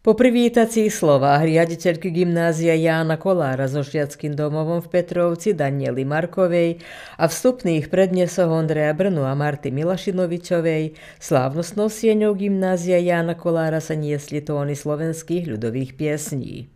Po privítacích slovách riaditeľky gymnázia Jána Kolára so žiackym domovom v Petrovci Daniely Markovej a vstupných prednesoch Ondreja Brnu a Marty Milašinovičovej slávnostnou sieňou gymnázia Jána Kolára sa niesli tóny slovenských ľudových piesní.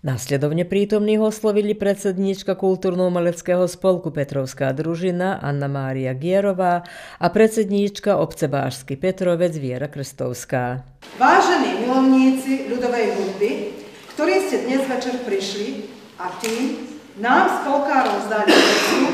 Následovne prítomných oslovili predsedníčka kultúrno-umeleckého spolku Petrovská družina Anna Mária Gierová a predsedníčka obce Bážsky Petrovec Viera Krstovská. Vážení milovníci ľudovej hudby, ktorí ste dnes večer prišli a tým nám spolkárom zdali cestu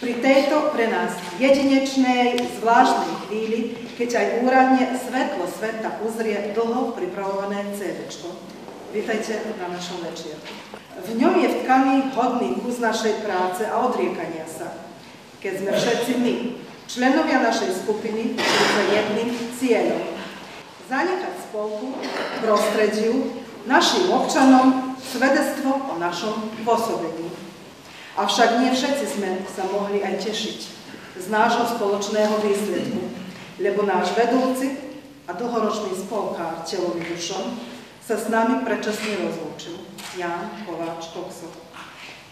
pri tejto pre nás jedinečnej, zvláštnej chvíli, keď aj úradne svetlo sveta uzrie dlho pripravované CD-čko. Vítajte na našom večierku. V ňom je vtkaný hodný kus našej práce a odriekania sa, keď sme všetci my, členovia našej skupiny, s jedným cieľom. Zanechať spolku, prostrediu, našim občanom svedectvo o našom pôsobení. Avšak nie všetci sme sa mohli aj tešiť z nášho spoločného výsledku, lebo náš vedúci a dlhoročný spolkár telom i dušom sa s nami predčasne rozlúčil. Ján Kováč Kokso.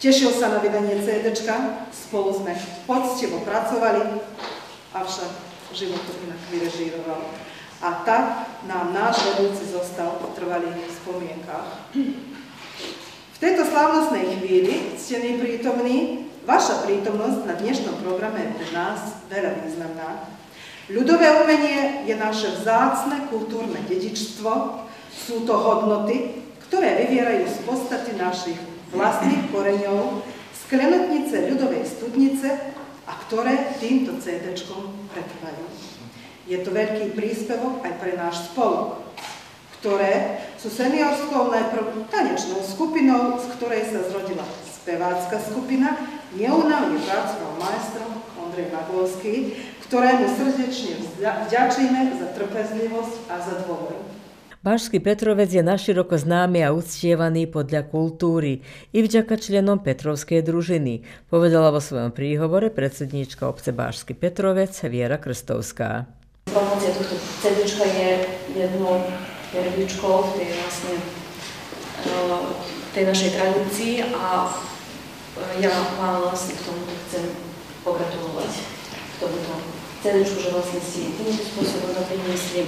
Tešil sa na vydanie CD-čka, spolu sme poctivo pracovali, avšak život to inak vyrežíroval. A tak nám náš vedúci zostal v trvalých spomienkách. V tejto slávnostnej chvíli, ctení prítomní, vaša prítomnosť na dnešnom programe je pre nás veľa významná. Ľudové umenie je naše vzácne kultúrne dedičstvo. Sú to hodnoty, ktoré vyvierajú z podstaty našich vlastných koreňov, z klenotnice ľudovej studnice a ktoré týmto CD-čkom pretrvajú. Je to veľký príspevok aj pre náš spolok, ktoré sú seniorskou najprv tanečnou skupinou, z ktorej sa zrodila spevácka skupina, neúnavne pracoval maestro Ondrej Maglovský, ktorému srdečne vďačíme za trpezlivosť a za dôveru. Bážsky Petrovec je naširoko známy a uctievaný podľa kultúry i vďaka členom Petrovskej družiny, povedala vo svojom príhovore predsedníčka obce Bážsky Petrovec Viera Krstovská. Promocia tohto CD-čka je jednou perličkou v tej našej tradícii a ja vám vlastne k tomu chcem pogratulovať k tomuto CD-čku, že vlastne si týmto spôsobom priniesli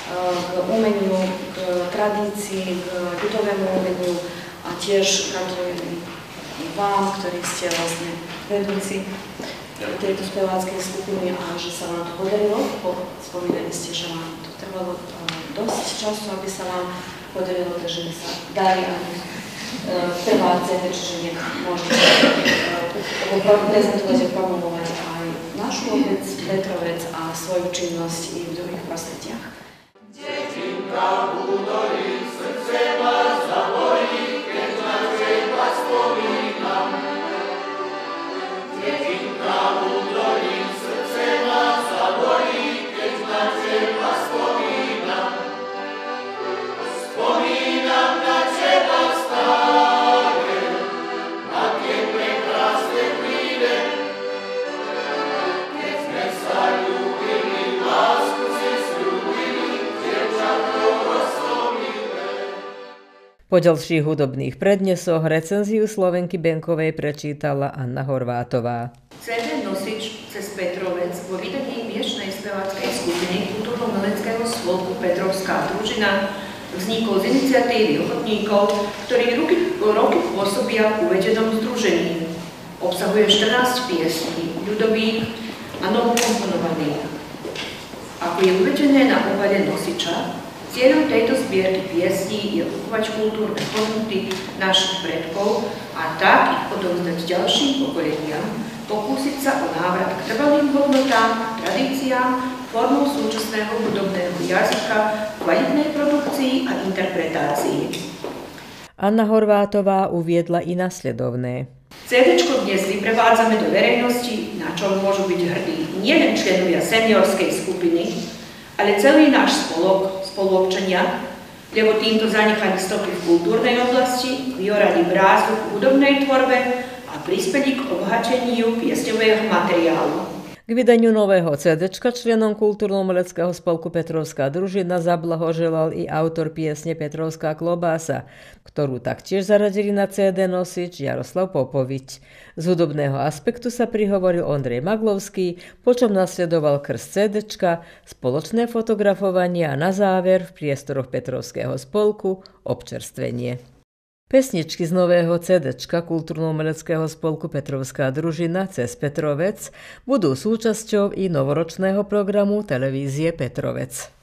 k umeniu, k tradícii, k ľudovému umeniu a tiež gratulujem vám, ktorí ste vlastne vedúci tejto speváckej skupiny a že sa vám to podarilo. Spomínali ste, že vám to trvalo dosť času, aby sa vám podarilo, takže sa darí aj trvá CD, čiže nech môžete prezentovať a promovovať aj našu obec, Petrovec a svoju činnosť i v druhých prostrediach. Detinka budorí, srdce ma zabolí, keď na teba spomínam. Detinka budorí, srdce ma zabolí, keď na teba spomínam. Spomínam na teba stále, na tie prekrásne chvíle, keď sme sa ľúbili, lásku si slúbili. Po ďalších hudobných prednesoch recenziu Slovenky Benkovej prečítala Anna Horvátová. CD Nosič cez Petrovec vo vydaní miešnej speváckej skupiny kultúrno-umeleckého spolku Petrovská družina vznikol z iniciatívy ochotníkov, ktorí roky pôsobia v uvedenom združení. Obsahuje 14 piesní, ľudových a novokomponovaných. Ako je uvedené na obale nosiča, Cieľom tejto zbierky piesní je uchovať kultúrne hodnoty našich predkov a tak ich odovzdať ďalším pokoleniam, pokúsiť sa o návrat k trvalým hodnotám, tradíciám, formou súčasného hudobného jazyka, kvalitnej produkcii a interpretácii. Anna Horvátová uviedla i nasledovné. CD-čko dnes vyprevádzame do verejnosti, na čo môžu byť hrdí nielen členovia seniorskej skupiny, ale celý náš spoluobčania, lebo týmto zanechali stopy v kultúrnej oblasti, vyorali brázu v hudobnej tvorbe a prispeli k obohateniu piesňového materiálu. K vydaniu nového CD-čka členom Kultúrno-umeleckého spolku Petrovská družina zablahoželal i autor piesne Petrovská klobása, ktorú taktiež zaradili na CD nosič Jaroslav Popovič. Z hudobného aspektu sa prihovoril Ondrej Maglovský, počom nasledoval krst CD-čka, spoločné fotografovanie a na záver v priestoroch Petrovského spolku občerstvenie. Pesničky z nového CD-čka Kultúrno-umeleckého spolku Petrovská družina Cez Petrovec budú súčasťou i novoročného programu televízie Petrovec.